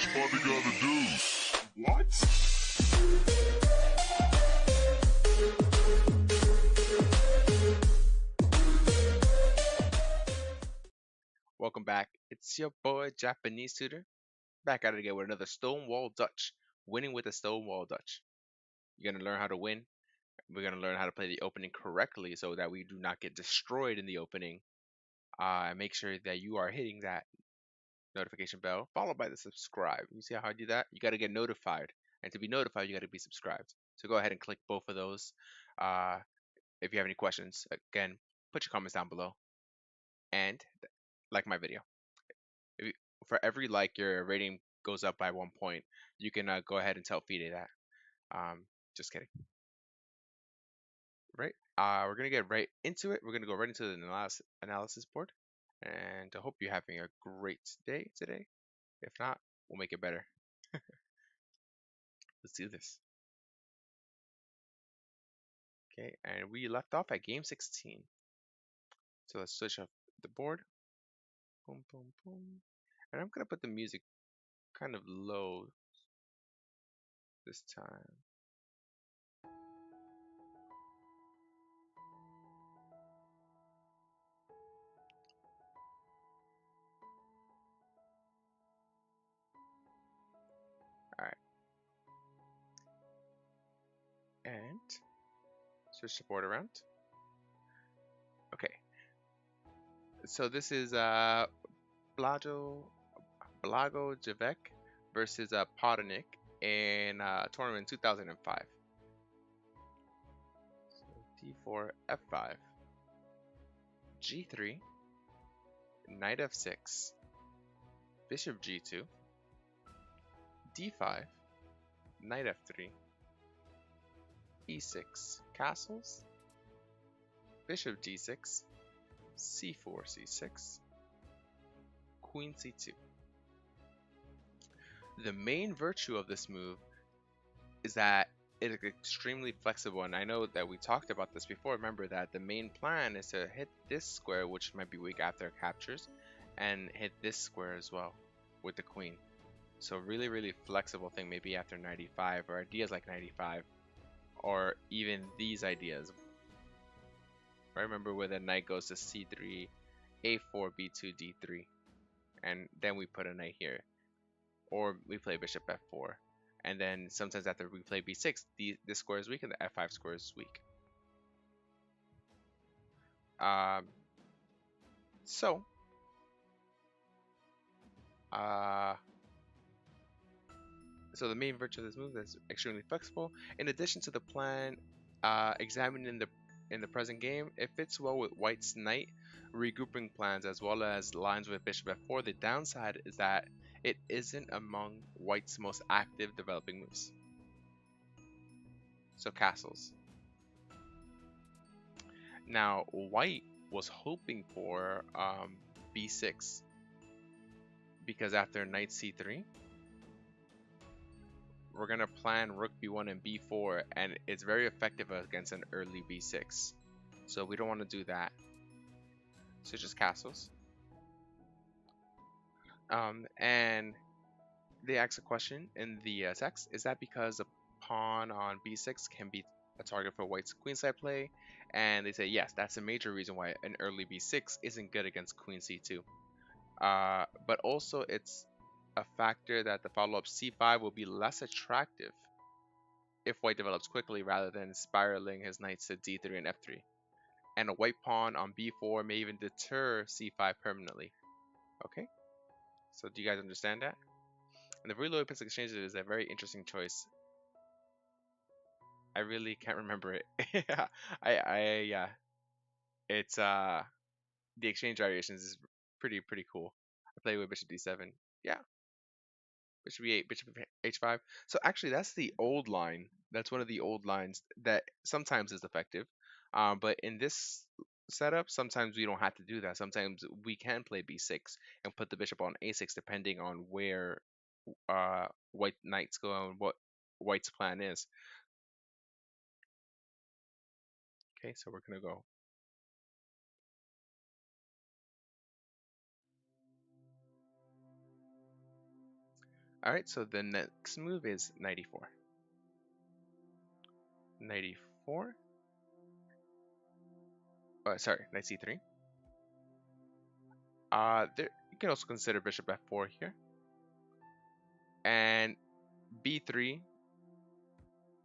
What we gotta do? What? Welcome back. It's your boy Japanese Tutor, back at it again with another Stonewall Dutch, winning with the Stonewall Dutch. You're gonna learn how to win. We're gonna learn how to play the opening correctly so that we do not get destroyed in the opening. Make sure that you are hitting that notification bell, followed by the subscribe. You see how I do that? You gotta get notified, and to be notified, you gotta be subscribed. So go ahead and click both of those. If you have any questions, again, put your comments down below, and like my video. If you, for every like, your rating goes up by 1 point. You can go ahead and tell Fide that. Just kidding. Right? We're gonna get right into it. We're gonna go right into the analysis board, and I hope you're having a great day today. If not, we'll make it better. Let's do this. Okay, and we left off at game 16. So let's switch up the board. Boom, boom, boom. And I'm gonna put the music kind of low this time. Alright. And switch the board around. Okay. So this is Blago Javek versus Potonik in tournament 2005. So d4, f5, g3, knight f6, bishop g2, d5, knight f3, e6, castles, bishop d6, c4, c6, queen c2. The main virtue of this move is that it is extremely flexible, and I know that we talked about this before. Remember that the main plan is to hit this square, which might be weak after captures, and hit this square as well with the queen. So really flexible thing, maybe after 95, or ideas like 95, or even these ideas. I remember where the knight goes to c3, a4, b2, d3, and then we put a knight here, or we play bishop f4. And then sometimes after we play b6, this square is weak and the f5 square is weak. So the main virtue of this move is extremely flexible. In addition to the plan examined in the present game, it fits well with White's knight regrouping plans as well as lines with bishop f4. The downside is that it isn't among White's most active developing moves. So castles. Now White was hoping for b6 because after knight c3, we're gonna plan rook b1 and b4, and it's very effective against an early b6. So we don't want to do that. So just castles. And they ask a question in the text: is that because the pawn on b6 can be a target for White's queenside play? And they say yes, that's a major reason why an early b6 isn't good against queen c2. But also it's a factor that the follow-up c5 will be less attractive if White develops quickly rather than spiraling his knights to d3 and f3. And a white pawn on b4 may even deter c5 permanently. Okay, so do you guys understand that? And the reloaded pistol exchange is a very interesting choice. I really can't remember it. Yeah, it's the exchange variations is pretty cool. I play with bishop d7. Yeah, bishop e8, bishop h5. So actually, that's the old line. That's one of the old lines that sometimes is effective. But in this setup, sometimes we don't have to do that. Sometimes we can play b6 and put the bishop on a6 depending on where White knights go and what White's plan is. Okay, so we're gonna go. All right, so the next move is knight e4. Knight e4. Sorry, knight c3. There you can also consider bishop f4 here, and b3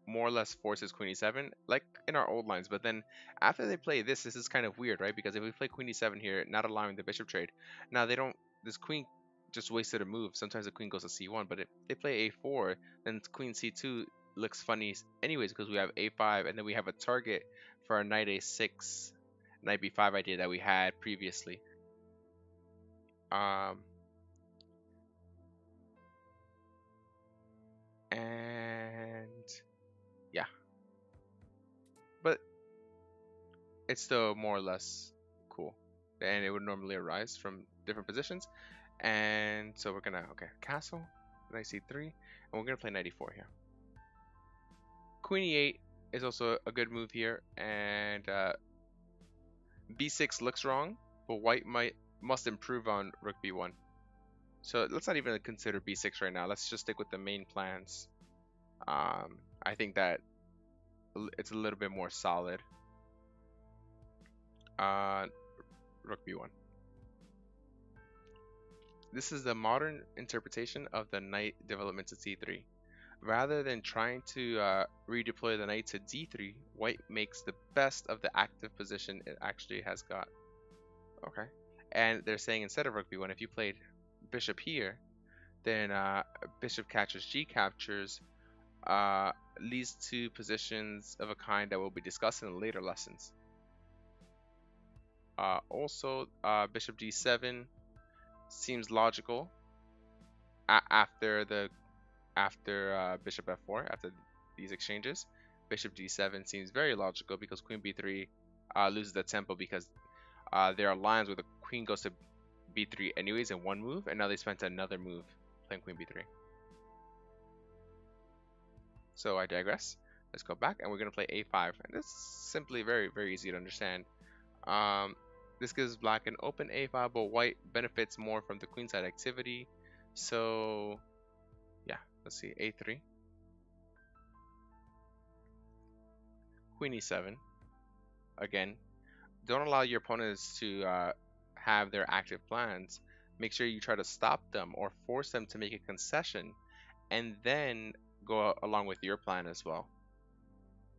more or less forces queen e7, like in our old lines. But then after they play this, this is kind of weird, right? Because if we play queen e7 here, not allowing the bishop trade, now they don't. This queen just wasted a move. Sometimes the queen goes to c1, but if they play a4, then queen c2 looks funny anyways because we have a5, and then we have a target for our knight a6, knight b5 idea that we had previously. Um, and yeah, but it's still more or less cool. And it would normally arise from different positions. And so we're gonna, okay, castle, knight c3, and we're gonna play knight e4 here. Queen e8 is also a good move here, and b6 looks wrong, but white must improve on rook b1. So let's not even consider b6 right now. Let's just stick with the main plans. I think that it's a little bit more solid. Rook b1. This is the modern interpretation of the knight development to c3. Rather than trying to redeploy the knight to d3, white makes the best of the active position it actually has got. Okay, and they're saying instead of rook b1, if you played bishop here, then bishop captures, g captures leads to positions of a kind that we'll be discussing in later lessons. Also, bishop d7 seems logical after bishop f4, after these exchanges. Bishop d7 seems very logical because queen b3 loses the tempo because there are lines where the queen goes to b3 anyways in one move, and now they spent another move playing queen b3. So I digress. Let's go back, and we're going to play a5. And this is simply very, very easy to understand. This gives black an open a5, but white benefits more from the queenside activity. So yeah, let's see, a3. Queen e7. Again, don't allow your opponents to have their active plans. Make sure you try to stop them or force them to make a concession, and then go along with your plan as well.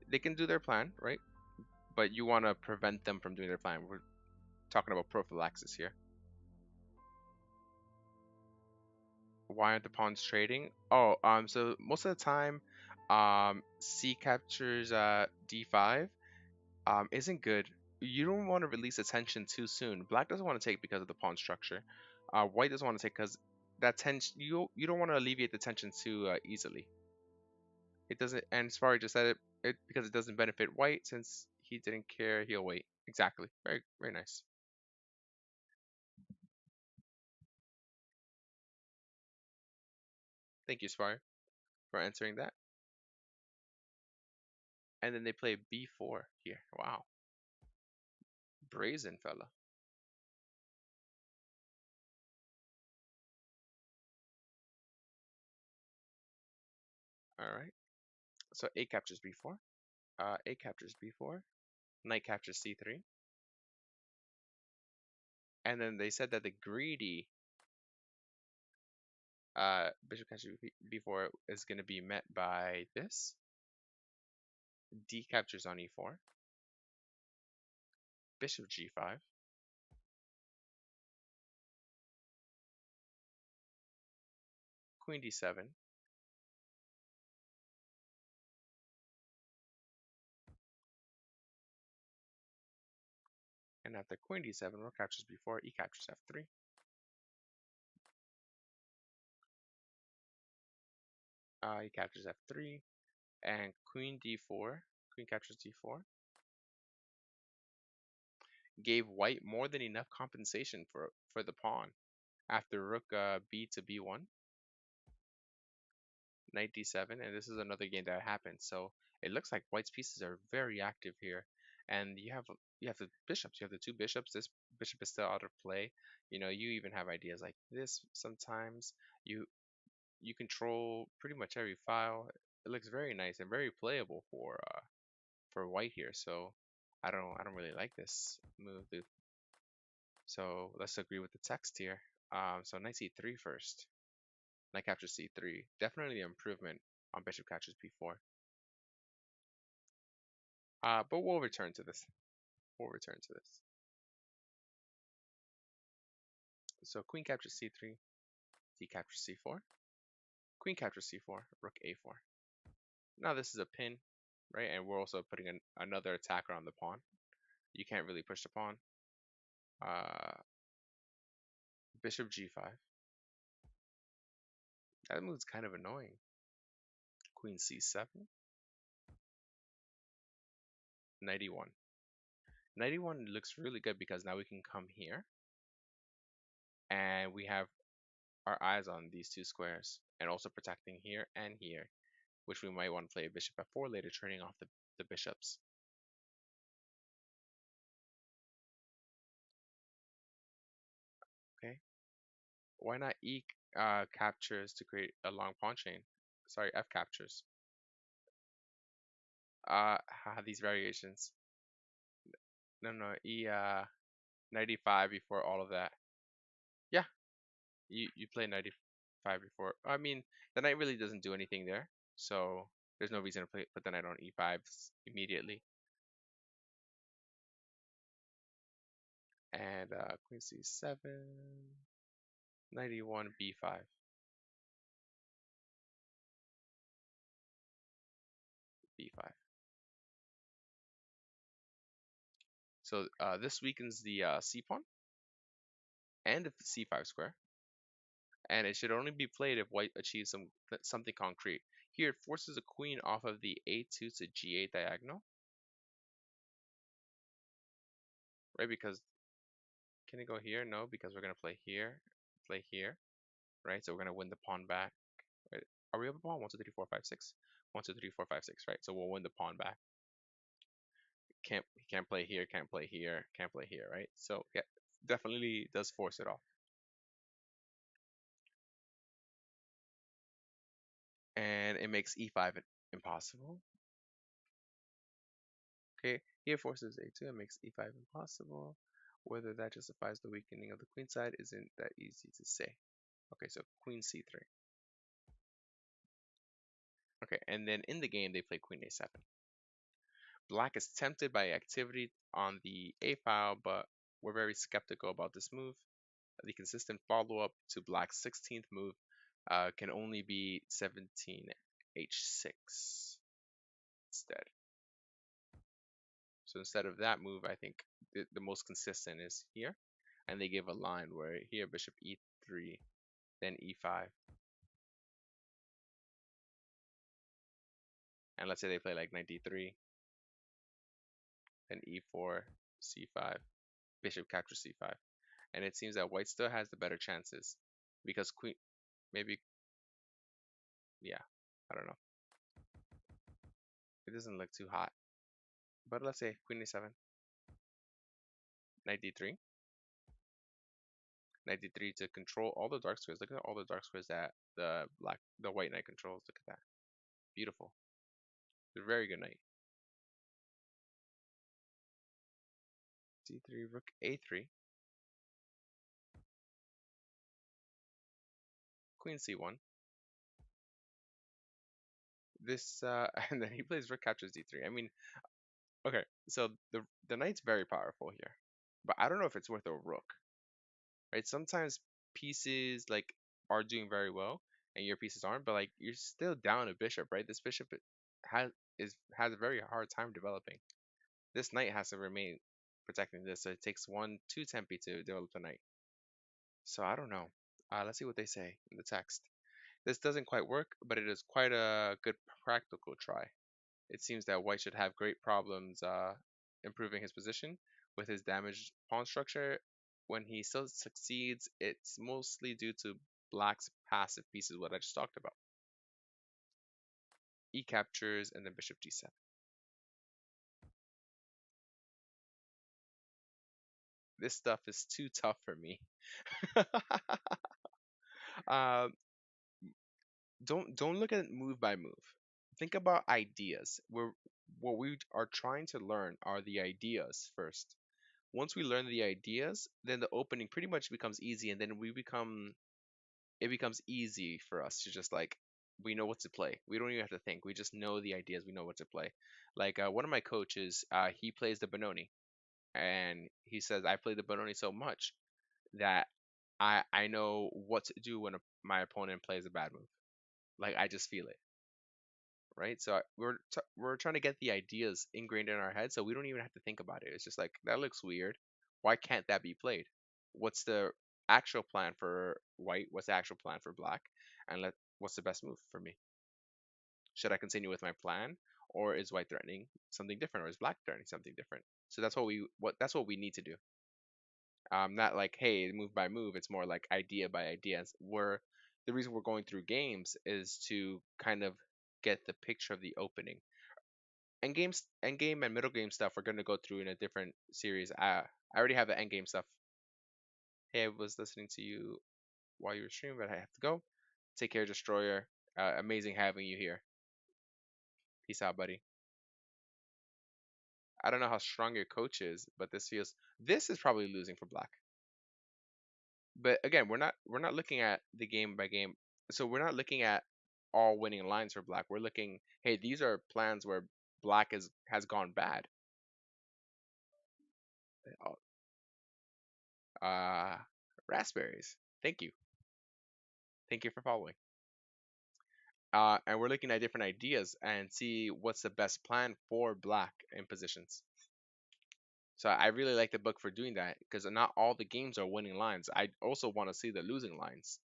They can do their plan, right? But you want to prevent them from doing their plan. We're talking about prophylaxis here. Why aren't the pawns trading? Oh, so most of the time, C captures D5 isn't good. You don't want to release attention too soon. Black doesn't want to take because of the pawn structure. White doesn't want to take because that tension you don't want to alleviate the tension too easily. It doesn't, and as far as just said it because it doesn't benefit white since he didn't care. He'll wait. Exactly. Very very nice. Thank you, Spire, for answering that. And then they play b4 here. Wow, brazen fella. All right. So a captures b4. A captures b4. Knight captures c3. And then they said that the greedy bishop captures b4 is going to be met by this. D captures on e4. Bishop g5. Queen d7. And after queen d7, rook captures b4, e captures f3. E captures f3, and queen d4, queen captures d4, gave white more than enough compensation for the pawn. After rook b to b1, knight d7, and this is another game that happened. So it looks like white's pieces are very active here, and you have the bishops. You have the two bishops. This bishop is still out of play. You know, you even have ideas like this sometimes. You you control pretty much every file. It looks very nice and very playable for white here. So I don't really like this move, dude. So let's agree with the text here. So knight c3 first. Knight captures c3. Definitely an improvement on bishop captures b4. But we'll return to this. We'll return to this. So queen captures c3, d captures c4, queen captures c4, rook a4. Now this is a pin, right? And we're also putting another attacker on the pawn. You can't really push the pawn. Bishop g5. That move's kind of annoying. Queen c7. Knight e1. Knight e1 looks really good because now we can come here and we have our eyes on these two squares and also protecting here and here, which we might want to play bishop f4 later, trading off the bishops. Okay, why not e captures to create a long pawn chain? Sorry, f captures. These variations. No, e 95 before all of that. Yeah, you play 95 before. I mean, the knight really doesn't do anything there, so there's no reason to put the knight on e5 immediately. And queen c7, knight e1, b5. b5. So this weakens the c pawn and the c5 square, and it should only be played if white achieves something concrete. Here, it forces a queen off of the a2 to g8 diagonal, right? Because can it go here? No, because we're gonna play here, right? So we're gonna win the pawn back. Right? Are we up a pawn? 1, 2, 3, 4, 5, 6. 1, 2, 3, 4, 5, 6. Right? So we'll win the pawn back. Can't play here. Can't play here. Can't play here. Right? So yeah, definitely does force it off. And it makes e5 impossible. Okay, here forces a2 and makes e5 impossible. Whether that justifies the weakening of the queen side isn't that easy to say. Okay, so queen c3. Okay, and then in the game they play queen a7. Black is tempted by activity on the a file, but we're very skeptical about this move. The consistent follow-up to black's 16th move can only be 17 h6 instead. So instead of that move, I think the most consistent is here. And they give a line where here bishop e3, then e5. And let's say they play like knight d3, then e4, c5, bishop captures c5. And it seems that white still has the better chances because queen, maybe, yeah, I don't know. It doesn't look too hot. But let's say queen a7, knight d3, knight d3 to control all the dark squares. Look at all the dark squares that the white knight controls. Look at that. Beautiful. It's a very good knight. d3, rook a3, queen c1. This and then he plays rook captures d3. I mean, okay, so the knight's very powerful here, but I don't know if it's worth a rook, right? Sometimes pieces like are doing very well and your pieces aren't, but like you're still down a bishop, right? This bishop has a very hard time developing. This knight has to remain protecting this, so it takes 2 tempi to develop the knight. So I don't know. Let's see what they say in the text. This doesn't quite work, but it is quite a good practical try. It seems that white should have great problems improving his position with his damaged pawn structure. When he still succeeds, it's mostly due to black's passive pieces, what I just talked about. E captures and then bishop g7. This stuff is too tough for me. um, don't look at move by move. Think about ideas. What we are trying to learn are the ideas first. Once we learn the ideas, then the opening pretty much becomes easy, and then it becomes easy for us to just like we know what to play. We don't even have to think. We just know the ideas. We know what to play. Like one of my coaches, he plays the Benoni, and he says I play the Benoni so much that I know what to do when my opponent plays a bad move. Like I just feel it, right? So we're trying to get the ideas ingrained in our head, so we don't even have to think about it. It's just like that looks weird. Why can't that be played? What's the actual plan for white? What's the actual plan for black? And what's the best move for me? Should I continue with my plan, or is white threatening something different, or is black threatening something different? So that's what we need to do. Not like hey move by move. It's more like idea by idea. The reason we're going through games is to kind of get the picture of the opening. End game and middle game stuff we're gonna go through in a different series. I already have the end game stuff. Hey, I was listening to you while you were streaming, but I have to go. Take care, Destroyer. Amazing having you here. Peace out, buddy. I don't know how strong your coach is, but this is probably losing for black. But again, we're not looking at the game by game. So we're not looking at all winning lines for black. We're looking, hey, these are plans where black has gone bad. Uh, raspberries. Thank you. Thank you for following. And we're looking at different ideas and see what's the best plan for black in positions. So I really like the book for doing that because not all the games are winning lines. I also want to see the losing lines.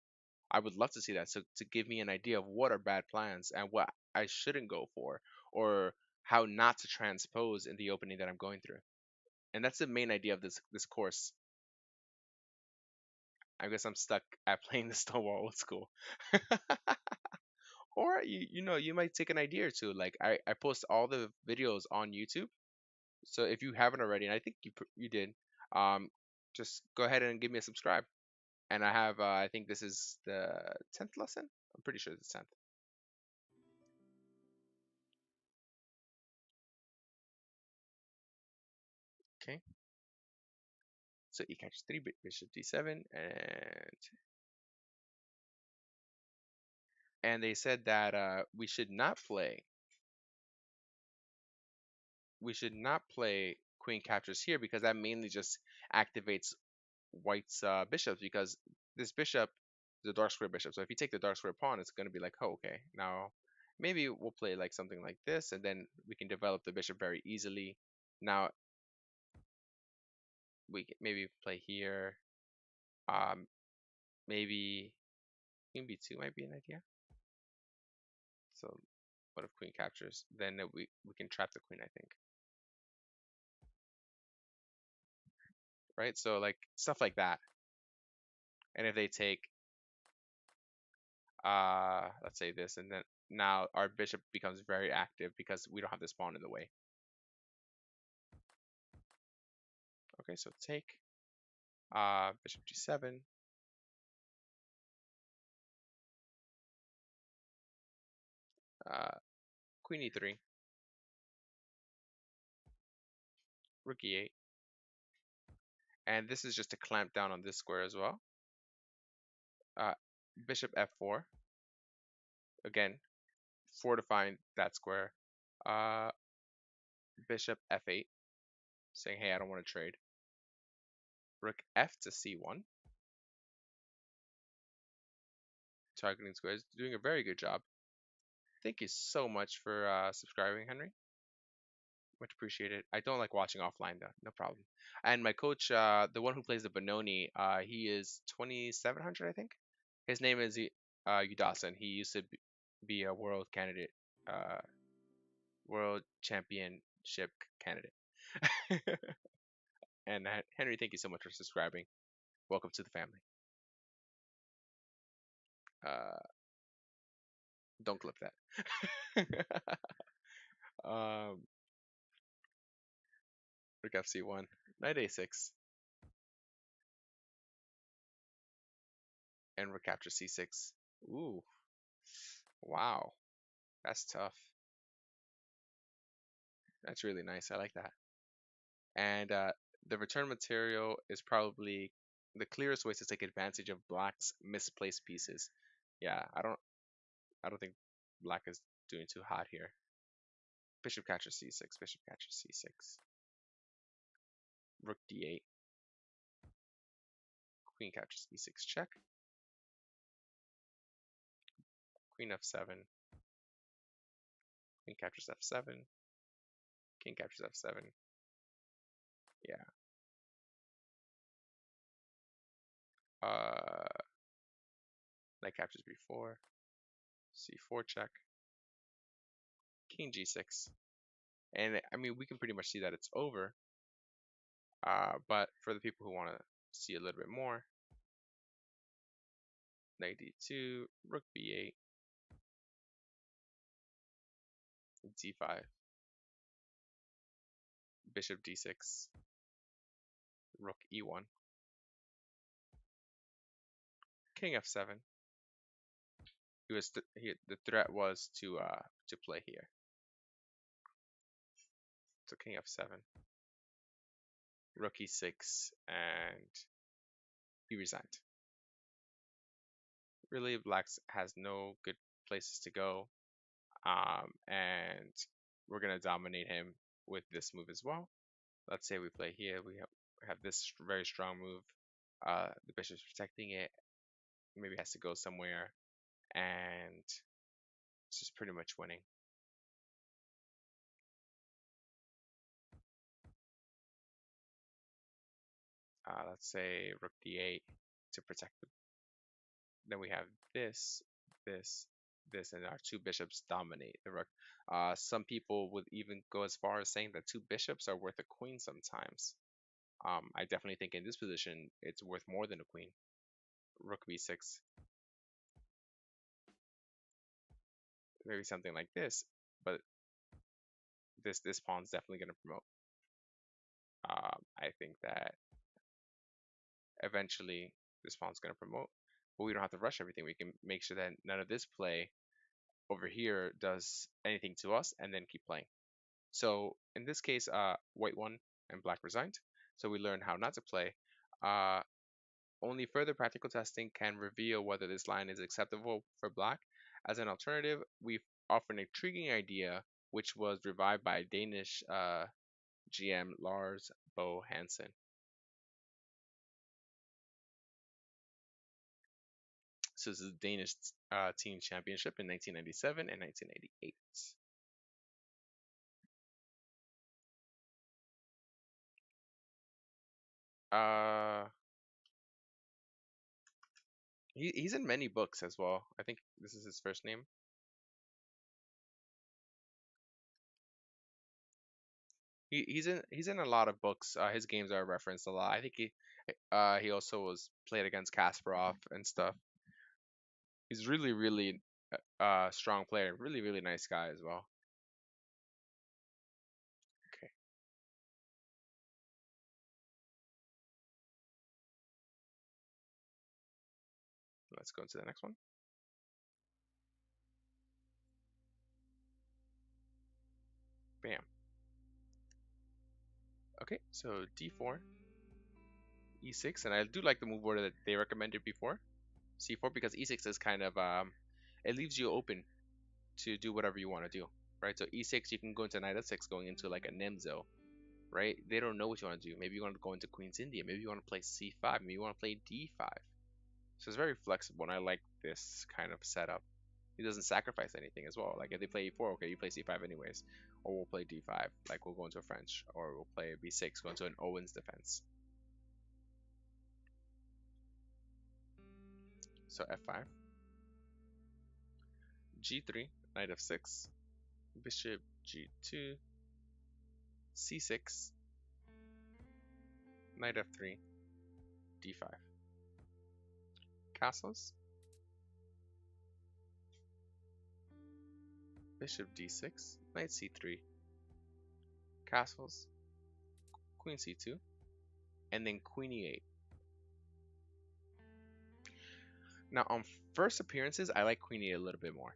I would love to see that. So to give me an idea of what are bad plans and what I shouldn't go for, or how not to transpose in the opening that I'm going through. And that's the main idea of this course. I guess I'm stuck at playing the Stonewall Old School. Or you might take an idea or two. Like I post all the videos on YouTube. So if you haven't already, and I think you did, um, just go ahead and give me a subscribe. And I have I think this is the 10th lesson. I'm pretty sure it's the 10th. Okay. So e catches 3, bishop d7, and they said that we should not play queen captures here because that mainly just activates white's bishops because this bishop is a dark square bishop. So if you take the dark square pawn, it's going to be like, oh, okay, now maybe we'll play like something like this, and then we can develop the bishop very easily. Now we can maybe play here. Um, maybe queen b2 might be an idea. So what if queen captures? Then we can trap the queen, I think. Right? So like stuff like that. And if they take let's say this, and then now our bishop becomes very active because we don't have this pawn in the way. Okay, so take bishop g7. Queen e3. Rook e8. And this is just to clamp down on this square as well. Bishop f4. Again, fortifying that square. Bishop f8, saying, hey, I don't want to trade. Rook f to c1. Targeting squares, doing a very good job. Thank you so much for subscribing, Henry. Much appreciated. I don't like watching offline though, no problem. And my coach, the one who plays the Benoni, he is 2700, I think. His name is Udasan. He used to be a world candidate, uh, world championship candidate. And Henry, thank you so much for subscribing. Welcome to the family. Uh, don't clip that. um, Rook FC1, knight A6, and rook capture C6. Ooh, Wow, that's tough. That's really nice. I like that. And the return material is probably the clearest way to take advantage of black's misplaced pieces. Yeah, I don't think black is doing too hot here. Bishop captures c6, bishop captures c6. Rook d8. Queen captures e6 check. Queen f7. Queen captures f7. King captures f7. Yeah. Knight captures b4. c4 check. King g6. And I mean, we can pretty much see that it's over. But for the people who want to see a little bit more, knight d2, rook b8, d5, bishop d6, rook e1, king f7. The threat was to play here. So king f7, rook e6, and he resigned. Really, black has no good places to go, and we're gonna dominate him with this move as well. Let's say we play here. We have this very strong move. The bishop's protecting it. Maybe has to go somewhere, and it's just pretty much winning. Let's say rook d8 to protect the. Then we have this, this, this, and our two bishops dominate the rook. Some people would even go as far as saying that two bishops are worth a queen sometimes. I definitely think in this position it's worth more than a queen. Rook b6. Maybe something like this, but this pawn's definitely going to promote. I think that eventually this pawn's going to promote, but we don't have to rush everything. We can make sure that none of this play over here does anything to us and then keep playing. So in this case, white won and black resigned. So we learned how not to play. Only further practical testing can reveal whether this line is acceptable for black. As an alternative, we offer an intriguing idea which was revived by Danish GM Lars Bo Hansen. So this is the Danish team championship in 1997 and 1998. He's in many books as well. I think this is his first name. He's in a lot of books. His games are referenced a lot. I think he also was played against Kasparov and stuff. He's really strong player. Really nice guy as well. Okay. Let's go into the next one. Bam. Okay, so d4, e6, and I do like the move order that they recommended before. c4 because e6 is kind of it leaves you open to do whatever you want to do, right? So e6 you can go into knight f6 going into like a Nemzo, right? They don't know what you want to do. Maybe you want to go into Queen's India. Maybe you want to play c5. Maybe you want to play d5. So it's very flexible, and I like this kind of setup. He doesn't sacrifice anything as well. Like if they play e4, okay, you play c5 anyways, or we'll play d5, like we'll go into a French, or we'll play b6, go into an Owen's defense. So f5, g3, knight f6, bishop g2, c6, knight f3, d5. Castles, bishop d6, knight c3, castles, queen c2, and then queen e8. Now on first appearances, I like queen e8 a little bit more.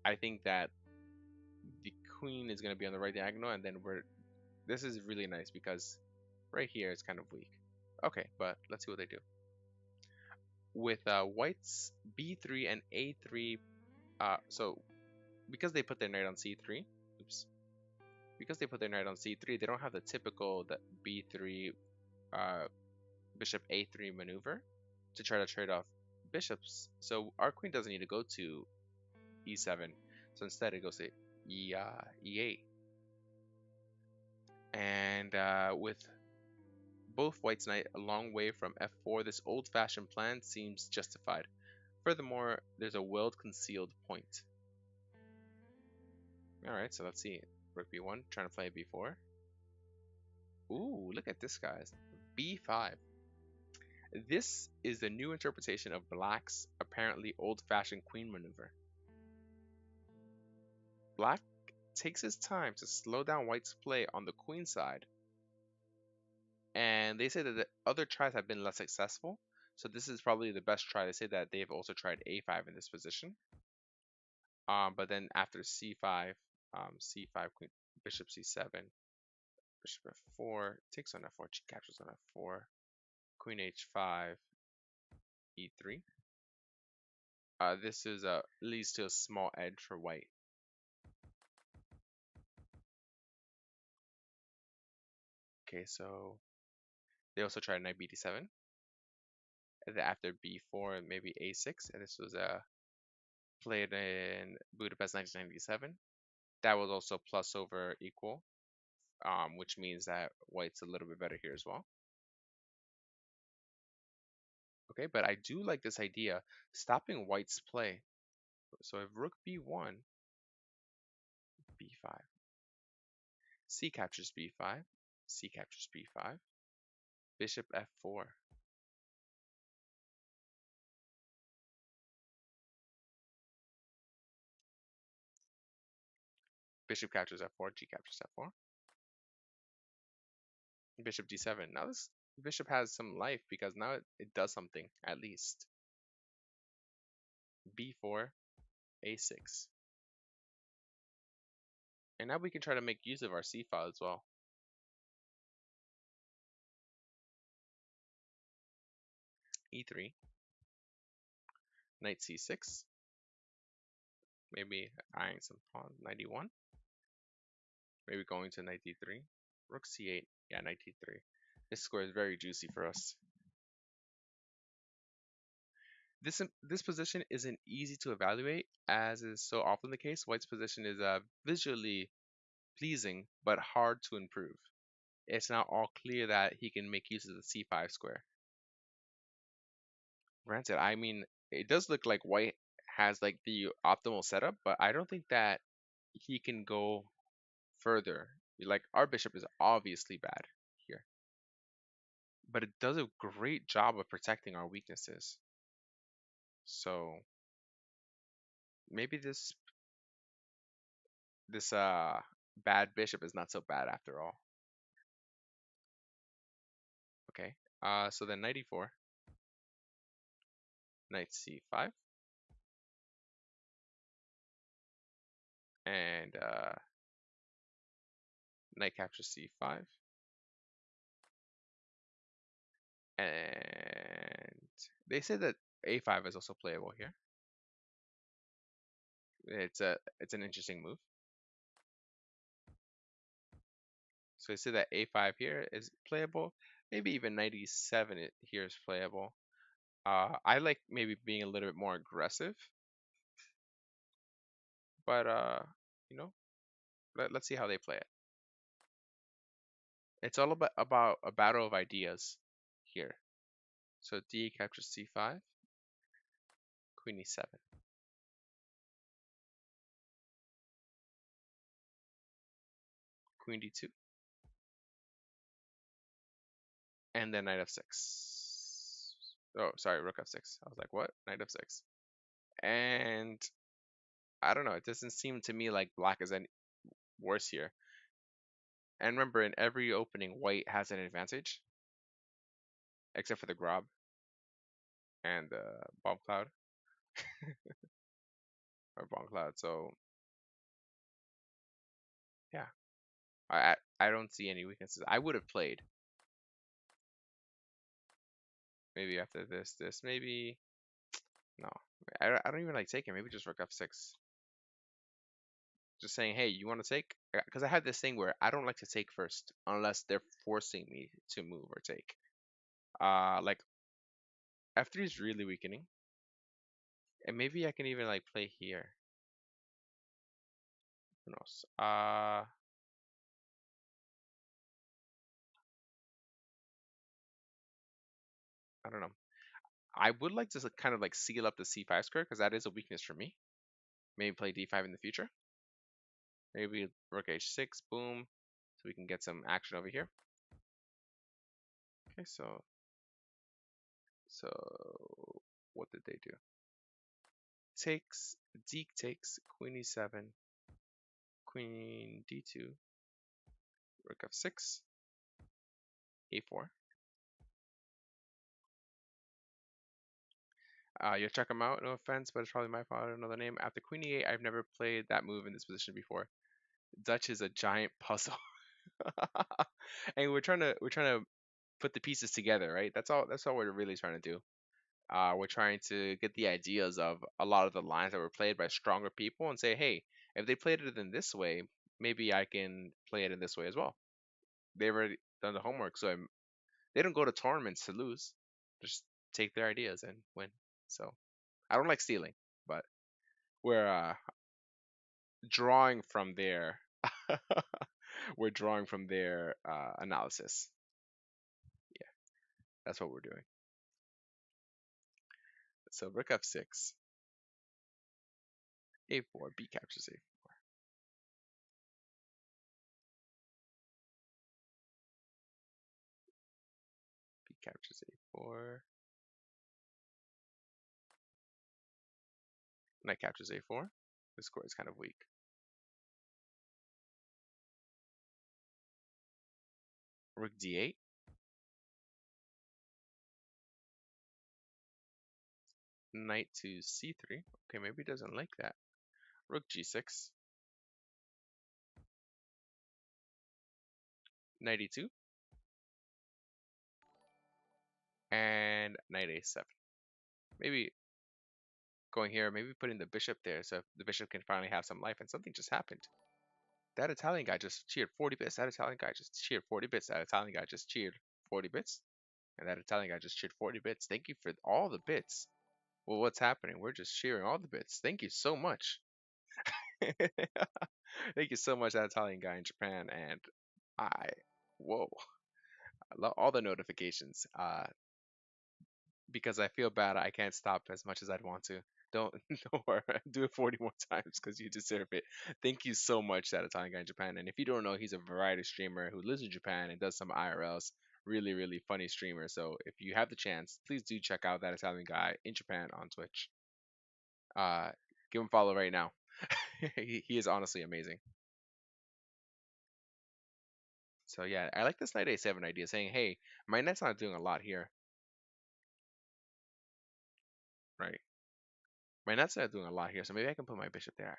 I think that the queen is going to be on the right diagonal, and then this is really nice because right here it's kind of weak. Okay, but let's see what they do. With white's b3 and a3, so because they put their knight on c3, oops, because they put their knight on c3, they don't have the typical b3 bishop a3 maneuver to try to trade off bishops. So our queen doesn't need to go to e7. So instead it goes to e8. And with both white's knight a long way from f4, this old-fashioned plan seems justified. Furthermore, there's a well-concealed point. Alright, so let's see. Rook b1, trying to play b4. Ooh, look at this, guys. b5. This is the new interpretation of black's apparently old-fashioned queen maneuver. Black takes his time to slow down white's play on the queen side, and they say that the other tries have been less successful, so this is probably the best try. They say that they've also tried a5 in this position, but then after c5, c5, queen, bishop c7, bishop f4, takes on f4, captures on f4, queen h5, e3. This is leads to a small edge for white. Okay, so they also tried knight b7. And then after b4, maybe a6, and this was played in Budapest 1997. That was also plus over equal, which means that white's a little bit better here as well. Okay, but I do like this idea, stopping white's play. So if rook b1, b5, c captures b5, c captures b5, bishop f4. Bishop captures f4, g captures f4. Bishop d7. Now this bishop has some life because now it does something, at least. b4, a6. And now we can try to make use of our c file as well. e3, knight c6, maybe eyeing some pawn, knight e1, maybe going to knight d3, rook c8, yeah, knight d3. This square is very juicy for us. This position isn't easy to evaluate, as is so often the case. White's position is visually pleasing, but hard to improve. It's not all clear that he can make use of the c5 square. Granted, I mean, it does look like white has like the optimal setup, but I don't think that he can go further. Like, our bishop is obviously bad here, but it does a great job of protecting our weaknesses. So maybe this bad bishop is not so bad after all. Okay, so then knight e4, knight c5, and knight captures c5, and they say that a5 is also playable here. It's an interesting move. So they say that a5 here is playable. Maybe even knight e7 here is playable. I like maybe being a little bit more aggressive, but you know, let's see how they play it. It's all about a battle of ideas here. So d captures c5, queen e7. Queen d2, and then knight f6. Oh, sorry, rook f6. I was like, what? Knight f6. And I don't know, it doesn't seem to me like black is any worse here. And remember, in every opening, white has an advantage, except for the Grob and the bomb cloud. or Von Cloud. So yeah, I don't see any weaknesses. I would have played maybe after this maybe no. I don't even like taking. Maybe just Rook F6. Just saying, hey, you want to take? Because I have this thing where I don't like to take first unless they're forcing me to move or take. Like F3 is really weakening, and maybe I can even like play here. Who knows? I don't know. I would like to kind of like seal up the C5 square because that is a weakness for me. Maybe play D5 in the future. Maybe Rook H6, boom, so we can get some action over here. Okay, so what did they do? Takes, Deke takes, Queen E7, Queen D2, Rook F6, A4. You'll check them out, no offense, but it's probably my fault. I don't know the name. After Queen E8, I've never played that move in this position before. Dutch is a giant puzzle. And we're trying to put the pieces together, right? That's all we're really trying to do. We're trying to get the ideas of a lot of the lines that were played by stronger people and say, hey, if they played it in this way, maybe I can play it in this way as well. They've already done the homework, so they don't go to tournaments to lose. Just take their ideas and win. So I don't like stealing, but we're drawing from their we're drawing from their analysis. Yeah, that's what we're doing. So Rook F6, A4, B captures A4. B captures A4. Knight captures A4. The score is kind of weak. Rook D8. Knight to C3. Okay, maybe he doesn't like that. Rook G6. Knight E2. And Knight A7. Maybe going here, maybe putting the bishop there so the bishop can finally have some life. And something just happened. That Italian guy just cheered 40 bits. That Italian guy just cheered 40 bits. That Italian guy just cheered 40 bits. And that Italian guy just cheered 40 bits. Thank you for all the bits. Well, what's happening? We're just cheering all the bits. Thank you so much. Thank you so much, that Italian guy in Japan. And whoa, I love all the notifications. Because I feel bad, I can't stop as much as I'd want to. Don't don't worry, do it 40 more times because you deserve it. Thank you so much, that Italian guy in Japan. And if you don't know, he's a variety streamer who lives in Japan and does some IRLs. Really, really funny streamer. So if you have the chance, please do check out that Italian guy in Japan on Twitch. Uh, give him a follow right now. He is honestly amazing. So yeah, I like this knight a7 idea, saying, hey, my knight's not doing a lot here, right? My knight's not doing a lot here, so maybe I can put my bishop there.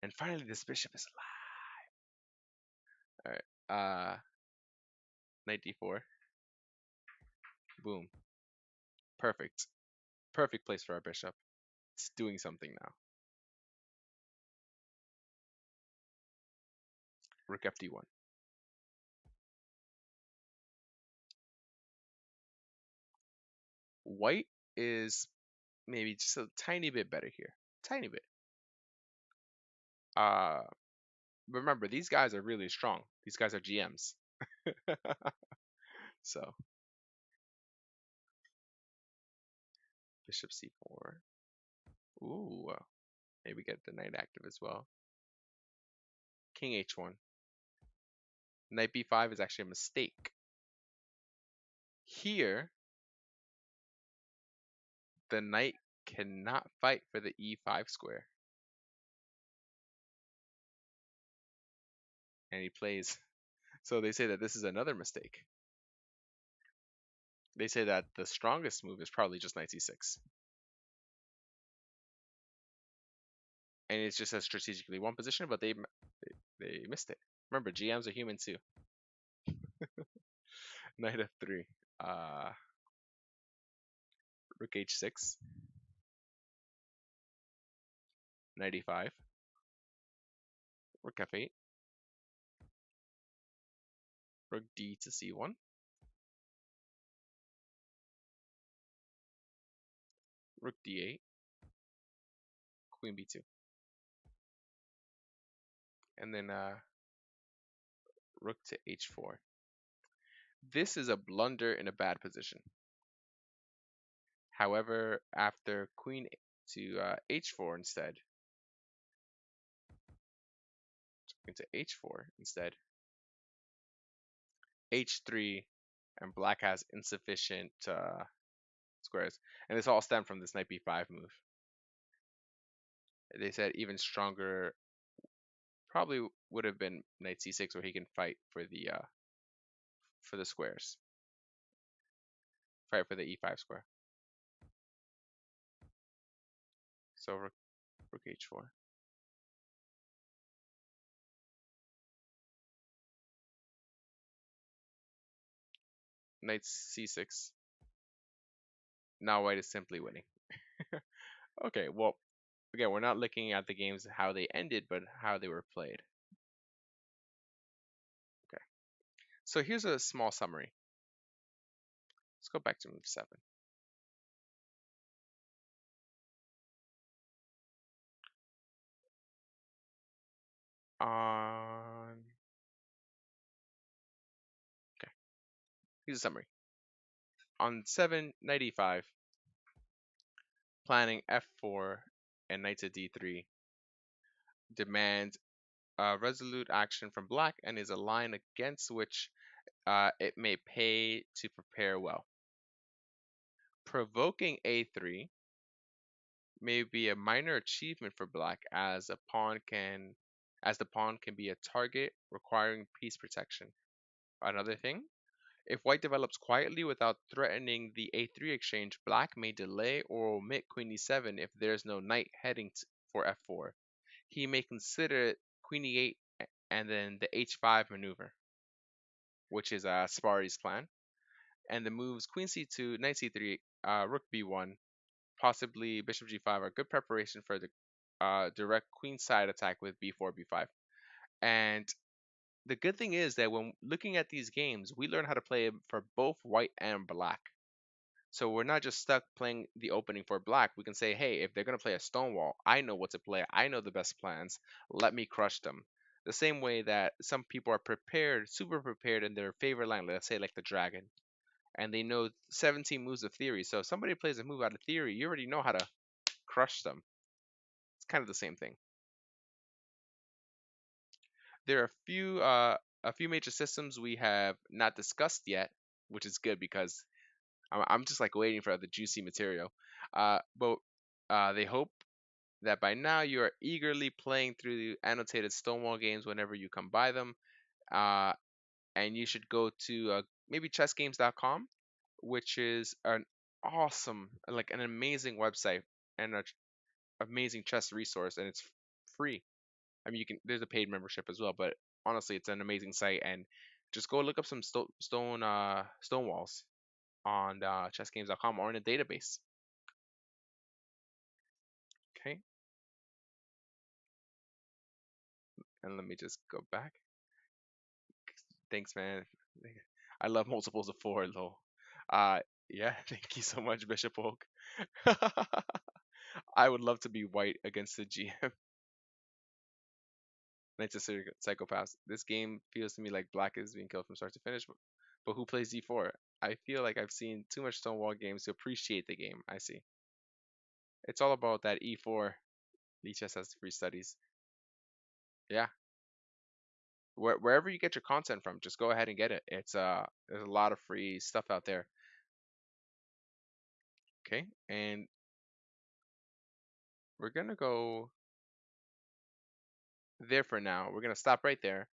And finally, this bishop is alive. All right, knight d4. Boom. Perfect. Perfect place for our bishop. It's doing something now. Rook fd1. White is maybe just a tiny bit better here. Tiny bit. Remember, these guys are really strong. These guys are GMs. So, bishop c4. Ooh, maybe get the knight active as well. King h1. Knight b5 is actually a mistake. Here, the knight cannot fight for the e5 square. And he plays. So they say that this is another mistake. They say that the strongest move is probably just knight c6. and it's just a strategically one position, but they missed it. Remember, GMs are human too. Knight f3. Uh, Rook h6. Knight e5. Rook f8. Rook d to c1. Rook d8. Queen b2. And then rook to h4. This is a blunder in a bad position. However, after queen to h4 instead, into h4 instead, h3, and black has insufficient squares. And this all stemmed from this knight b5 move. They said even stronger probably would have been knight c6, where he can fight for the squares. Fight for the e5 square. So rook h4. Knight c6. Now white is simply winning. Okay, well, again, we're not looking at the games how they ended, but how they were played. Okay, so here's a small summary. Let's go back to move 7. Okay, here's a summary. On 7, knight e5, planning f4 and knight to d3 demand resolute action from black and is a line against which it may pay to prepare well. Provoking a3 may be a minor achievement for black as the pawn can be a target requiring piece protection. Another thing, if white develops quietly without threatening the a3 exchange, black may delay or omit queen e7 if there's no knight heading for f4. He may consider queen e8 and then the h5 maneuver, which is Spari's plan, and the moves queen c2, knight c3, rook b1, possibly bishop g5 are good preparation for the direct queen side attack with b4, b5. And the good thing is that when looking at these games, we learn how to play for both white and black. So we're not just stuck playing the opening for black. We can say, hey, if they're going to play a Stonewall, I know what to play. I know the best plans. Let me crush them. The same way that some people are prepared, super prepared in their favorite line, let's say like the dragon, and they know 17 moves of theory. So if somebody plays a move out of theory, you already know how to crush them. It's kind of the same thing. There are a few major systems we have not discussed yet, which is good because I'm just like waiting for the juicy material. But they hope that by now you are eagerly playing through the annotated Stonewall games whenever you come by them. And you should go to maybe chessgames.com, which is an awesome, like an amazing website and an amazing chess resource, and it's free. I mean, there's a paid membership as well, but honestly, it's an amazing site. And just go look up some Stonewalls on chessgames.com or in a database. Okay. And let me just go back. Thanks, man. I love multiples of 4, though. Yeah, thank you so much, Bishop Oak. I would love to be white against the GM. Knight's a psychopath. This game feels to me like black is being killed from start to finish, but who plays d4? I feel like I've seen too much Stonewall games to appreciate the game. I see. It's all about that e4. Lichess has free studies. Yeah. Wherever you get your content from, just go ahead and get it. There's a lot of free stuff out there. Okay, and we're gonna go there for now. We're gonna stop right there,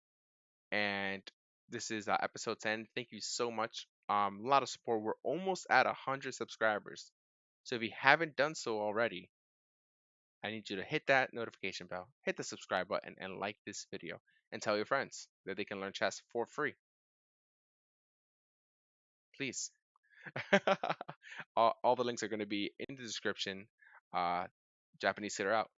and this is episode 10. Thank you so much. A lot of support. We're almost at 100 subscribers, so if you haven't done so already, I need you to hit that notification bell, hit the subscribe button, and like this video. And tell your friends that they can learn chess for free. Please. All the links are going to be in the description. Japanese Tutor out.